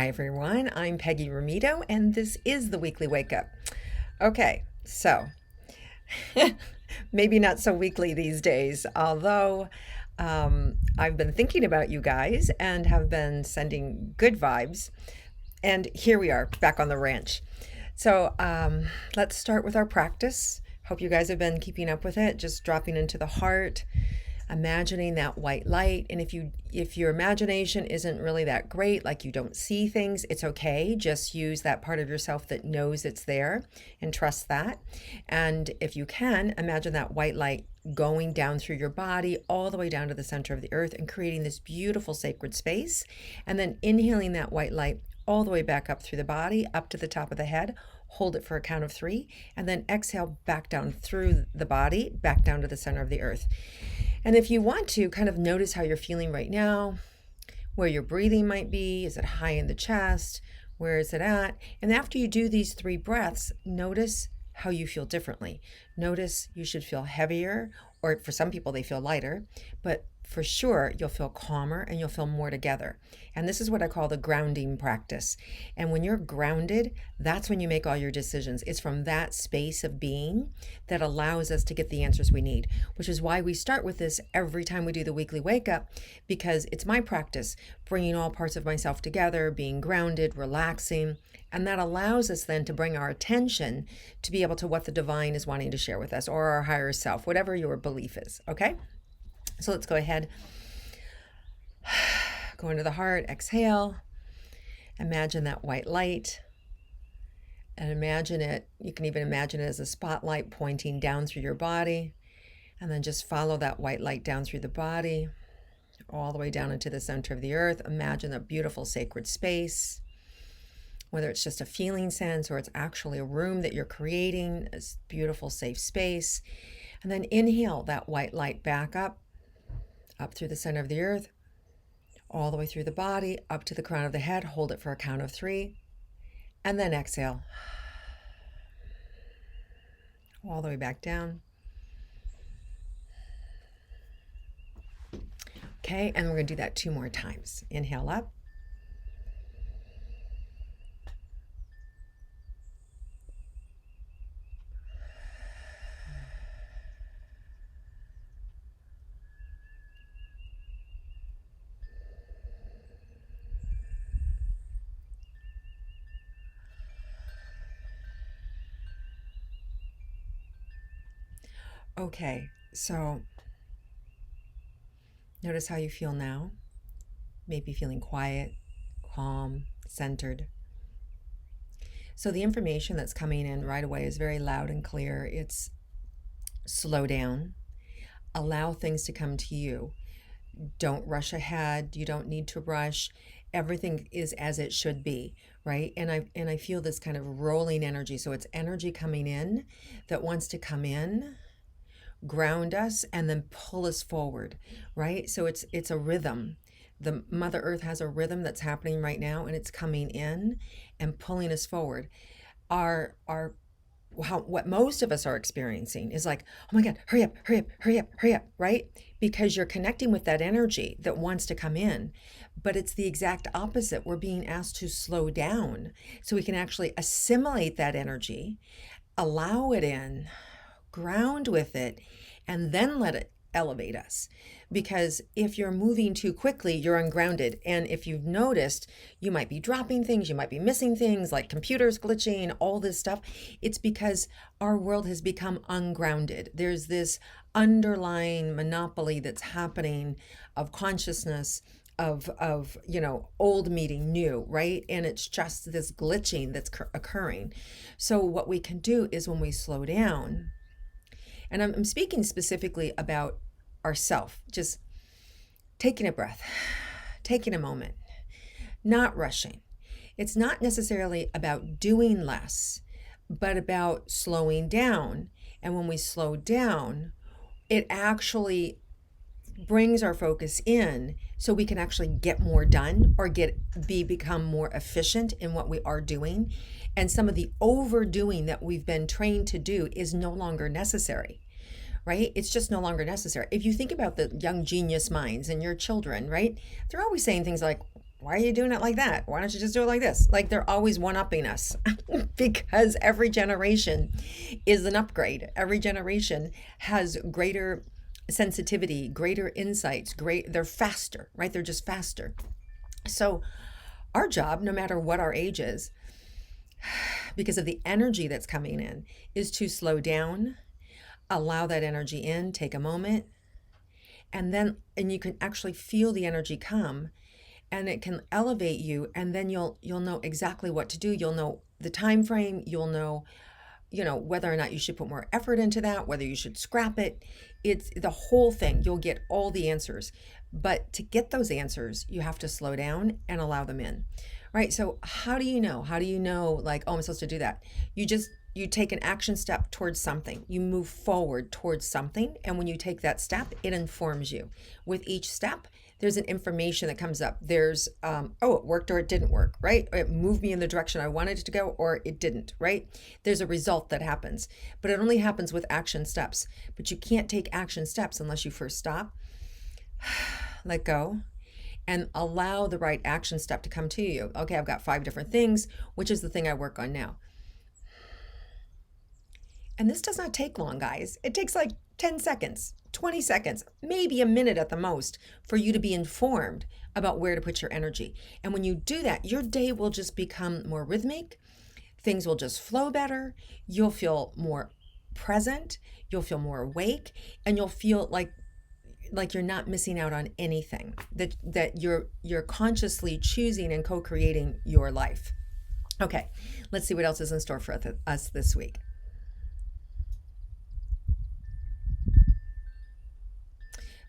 Hi everyone, I'm Peggy Rometo, and this is the Weekly Wake Up. Okay, so maybe not so weekly these days, although I've been thinking about you guys and have been sending good vibes. And here we are back on the ranch. So let's start with our practice. Hope you guys have been keeping up with it, just dropping into the heart, imagining that white light. And if your imagination isn't really that great, like you don't see things, it's okay. Just use that part of yourself that knows it's there and trust that. And if you can, imagine that white light going down through your body all the way down to the center of the earth and creating this beautiful sacred space. And then inhaling that white light all the way back up through the body, up to the top of the head. Hold it for a count of 3, and then exhale back down through the body, back down to the center of the earth. And if you want to, kind of notice how you're feeling right now, where your breathing might be. Is it high in the chest? Where is it at? And after you do these 3 breaths, notice how you feel differently. Notice you should feel heavier, or for some people, they feel lighter, but for sure, you'll feel calmer and you'll feel more together. And this is what I call the grounding practice. And when you're grounded, that's when you make all your decisions. It's from that space of being that allows us to get the answers we need, which is why we start with this every time we do the weekly wake up, because it's my practice, bringing all parts of myself together, being grounded, relaxing. And that allows us then to bring our attention to be able to what the divine is wanting to share with us, or our higher self, whatever your belief is. Okay? So let's go ahead. Go into the heart, exhale. Imagine that white light. And imagine it, you can even imagine it as a spotlight pointing down through your body. And then just follow that white light down through the body, all the way down into the center of the earth. Imagine a beautiful sacred space, whether it's just a feeling sense or it's actually a room that you're creating, a beautiful, safe space. And then inhale that white light back up through the center of the earth, all the way through the body, up to the crown of the head. Hold it for a count of 3. And then exhale. All the way back down. Okay, and we're going to do that 2 more times. Inhale up. Okay, so notice how you feel now. Maybe feeling quiet, calm, centered. So the information that's coming in right away is very loud and clear. It's slow down, allow things to come to you. Don't rush ahead. You don't need to rush. Everything is as it should be, right? And I feel this kind of rolling energy. So it's energy coming in that wants to come in, ground us, and then pull us forward, right? So it's a rhythm. The Mother Earth has a rhythm that's happening right now, and it's coming in and pulling us forward. What most of us are experiencing is like, oh my God, hurry up, hurry up, hurry up, hurry up, right? Because you're connecting with that energy that wants to come in. But it's the exact opposite. We're being asked to slow down so we can actually assimilate that energy, allow it in, ground with it, and then let it elevate us. Because if you're moving too quickly, you're ungrounded. And if you've noticed, you might be dropping things, you might be missing things like computers glitching, all this stuff. It's because our world has become ungrounded. There's this underlying monopoly that's happening of consciousness, of old meeting new, right? And it's just this glitching that's occurring. So what we can do is when we slow down, and I'm speaking specifically about ourself, just taking a breath, taking a moment, not rushing. It's not necessarily about doing less, but about slowing down. And when we slow down, it actually brings our focus in so we can actually get more done or become more efficient in what we are doing. And some of the overdoing that we've been trained to do is no longer necessary, right? It's just no longer necessary. If you think about the young genius minds and your children, right? They're always saying things like, why are you doing it like that? Why don't you just do it like this? Like they're always one-upping us because every generation is an upgrade. Every generation has greater sensitivity, greater insights, they're faster, right? They're just faster. So our job, no matter what our age is, because of the energy that's coming in, is to slow down, allow that energy in, take a moment, and you can actually feel the energy come, and it can elevate you, and then you'll know exactly what to do. You'll know the time frame, you'll know whether or not you should put more effort into that, whether you should scrap it. It's the whole thing. You'll get all the answers. But to get those answers, you have to slow down and allow them in. Right? So how do you know? How do you know, like, oh, I'm supposed to do that? You take an action step towards something. You move forward towards something, and when you take that step, it informs you. With each step, there's an information that comes up. There's, oh, it worked or it didn't work, right? It moved me in the direction I wanted it to go, or it didn't, right? There's a result that happens, but it only happens with action steps. But you can't take action steps unless you first stop, let go, and allow the right action step to come to you. Okay, I've got 5 different things. Which is the thing I work on now? And this does not take long, guys. It takes like 10 seconds, 20 seconds, maybe a minute at the most for you to be informed about where to put your energy. And when you do that, your day will just become more rhythmic. Things will just flow better. You'll feel more present. You'll feel more awake, and you'll feel like you're not missing out on anything, that you're consciously choosing and co-creating your life. Okay, let's see what else is in store for us this week.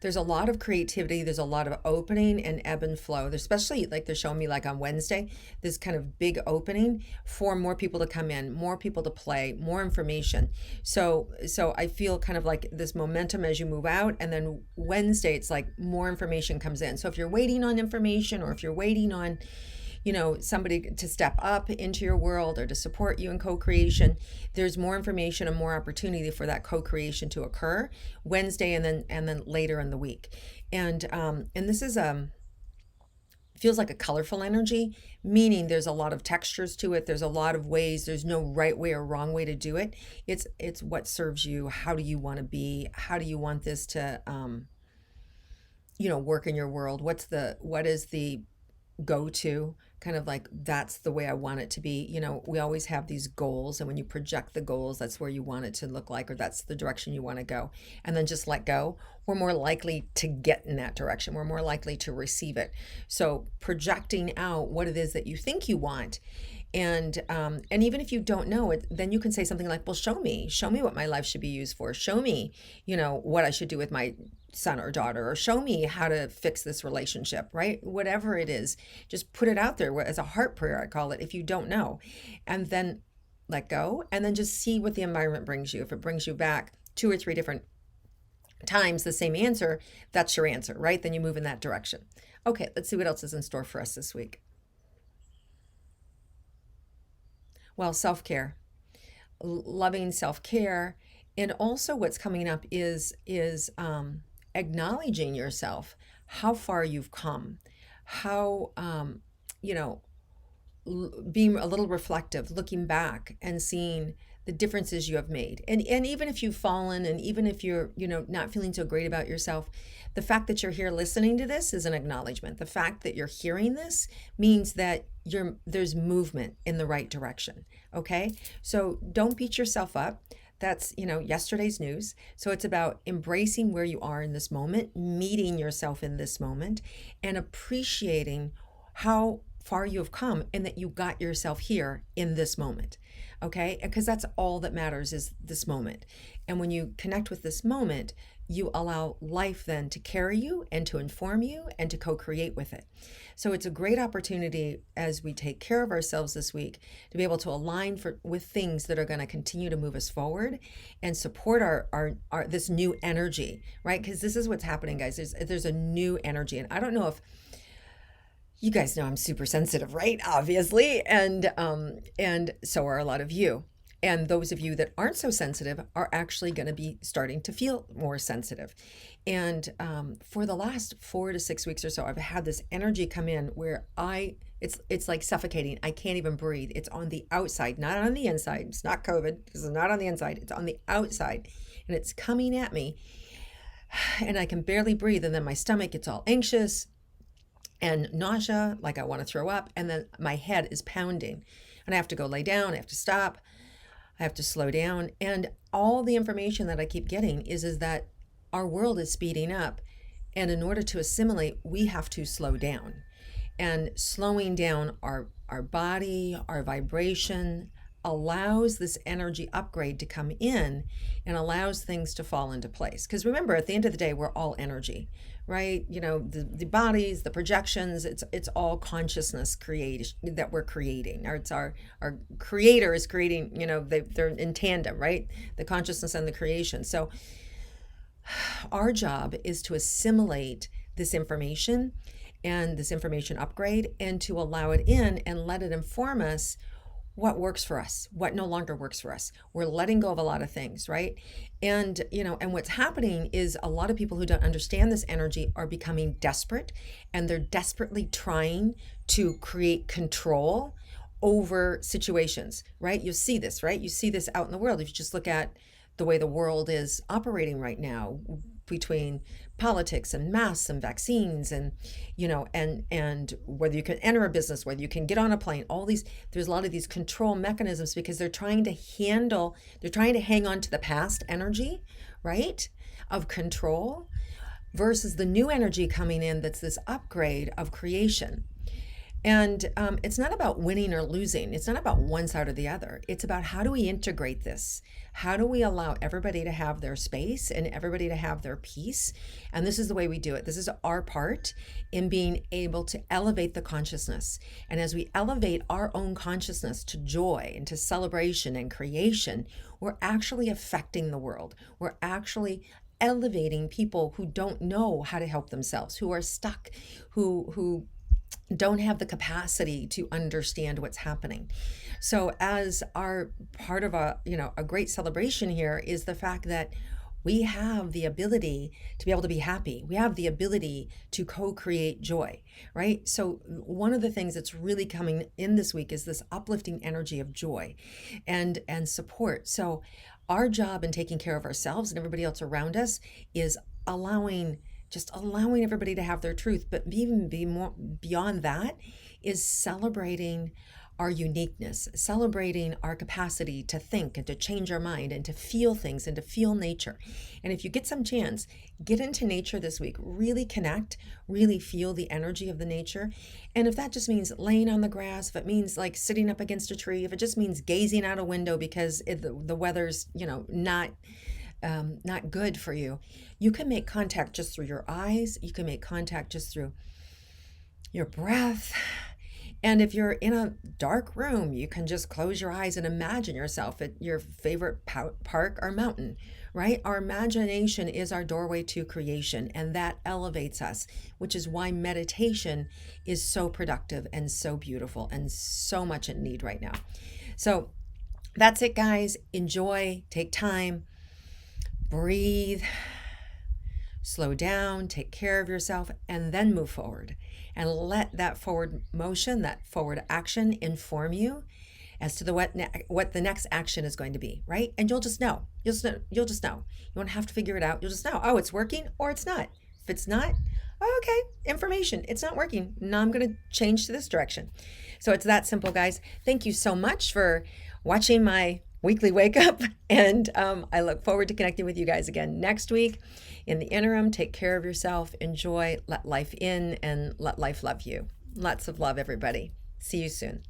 There's a lot of creativity. There's a lot of opening and ebb and flow. There's especially like they're showing me like on Wednesday, this kind of big opening for more people to come in, more people to play, more information. So I feel kind of like this momentum as you move out, and then Wednesday it's like more information comes in. So if you're waiting on information, or if you're waiting on somebody to step up into your world or to support you in co-creation, there's more information and more opportunity for that co-creation to occur Wednesday and then later in the week. And this is feels like a colorful energy, meaning there's a lot of textures to it. There's a lot of ways. There's no right way or wrong way to do it. It's what serves you. How do you want to be? How do you want this to work in your world? What is the go-to kind of like, that's the way I want it to be. We always have these goals, and when you project the goals, that's where you want it to look like, or that's the direction you want to go, and then just let go. We're more likely to get in that direction. We're more likely to receive it. So projecting out what it is that you think you want, and even if you don't know it, then you can say something like, well, show me what my life should be used for. Show me, what I should do with my son or daughter, or show me how to fix this relationship, right? Whatever it is, just put it out there as a heart prayer, I call it, if you don't know. And then let go, and then just see what the environment brings you. If it brings you back 2 or 3 different times the same answer, that's your answer, right? Then you move in that direction. Okay, let's see what else is in store for us this week. Well, self-care, loving self-care. And also what's coming up is acknowledging yourself, how far you've come, how, being a little reflective, looking back and seeing the differences you have made. And even if you've fallen, and even if you're, not feeling so great about yourself, the fact that you're here listening to this is an acknowledgement. The fact that you're hearing this means that there's movement in the right direction. Okay. So don't beat yourself up. That's, yesterday's news. So it's about embracing where you are in this moment, meeting yourself in this moment, and appreciating how far you have come, and that you got yourself here in this moment. Okay? Because that's all that matters, is this moment. And when you connect with this moment, you allow life then to carry you and to inform you and to co-create with it. So it's a great opportunity as we take care of ourselves this week to be able to align with things that are going to continue to move us forward and support our this new energy, right? Because this is what's happening, guys. There's a new energy, and I don't know if you guys know I'm super sensitive, right? Obviously, and so are a lot of you. And those of you that aren't so sensitive are actually going to be starting to feel more sensitive. And for the last 4 to 6 weeks or so, I've had this energy come in where it's like suffocating. I can't even breathe. It's on the outside, not on the inside. It's not COVID. This is not on the inside. It's on the outside, and it's coming at me, and I can barely breathe. And then my stomach gets all anxious and nausea, like I want to throw up, and then my head is pounding, and I have to go lay down. I have to stop. I have to slow down. And all the information that I keep getting is that our world is speeding up. And in order to assimilate, we have to slow down. And slowing down our body, our vibration, allows this energy upgrade to come in and allows things to fall into place. Because remember, at the end of the day, we're all energy, right? You know, the bodies, the projections, it's all consciousness creation that we're creating. Or it's our creator is creating, you know, they're in tandem, right? The consciousness and the creation. So our job is to assimilate this information and this information upgrade, and to allow it in and let it inform us what works for us, what no longer works for us. We're letting go of a lot of things, right? And, you know, and what's happening is a lot of people who don't understand this energy are becoming desperate, and they're desperately trying to create control over situations, right? You see this, right? You see this out in the world. If you just look at the way the world is operating right now, between politics and masks and vaccines, and you know, and whether you can enter a business, whether you can get on a plane, all these, there's a lot of these control mechanisms because they're trying to hang on to the past energy, right, of control, versus the new energy coming in that's this upgrade of creation. And it's not about winning or losing. It's not about one side or the other. It's about, how do we integrate this? How do we allow everybody to have their space and everybody to have their peace? And this is the way we do it. This is our part in being able to elevate the consciousness. And as we elevate our own consciousness to joy and to celebration and creation, we're actually affecting the world. We're actually elevating people who don't know how to help themselves, who are stuck, who don't have the capacity to understand what's happening. So as our part of a great celebration here is the fact that we have the ability to be able to be happy. We have the ability to co-create joy, right? So one of the things that's really coming in this week is this uplifting energy of joy and support. So our job in taking care of ourselves and everybody else around us is allowing everybody to have their truth, but even be more beyond that is celebrating our uniqueness, celebrating our capacity to think and to change our mind and to feel things and to feel nature. And if you get some chance, get into nature this week, really connect, really feel the energy of the nature. And if that just means laying on the grass, if it means like sitting up against a tree, if it just means gazing out a window because the weather's, not good for you, you can make contact just through your eyes. You can make contact just through your breath. And if you're in a dark room, you can just close your eyes and imagine yourself at your favorite park or mountain, right? Our imagination is our doorway to creation, and that elevates us, which is why meditation is so productive and so beautiful and so much in need right now. So that's it, guys. Enjoy, take time, breathe, slow down, take care of yourself, and then move forward. And let that forward motion, that forward action inform you as to what the next action is going to be, right? And you'll just know. You'll just know. You won't have to figure it out. You'll just know, oh, it's working or it's not. If it's not, okay, information, it's not working. Now I'm going to change to this direction. So it's that simple, guys. Thank you so much for watching my weekly wake up, and I look forward to connecting with you guys again next week. In the interim, take care of yourself, enjoy, let life in, and let life love you. Lots of love, everybody. See you soon.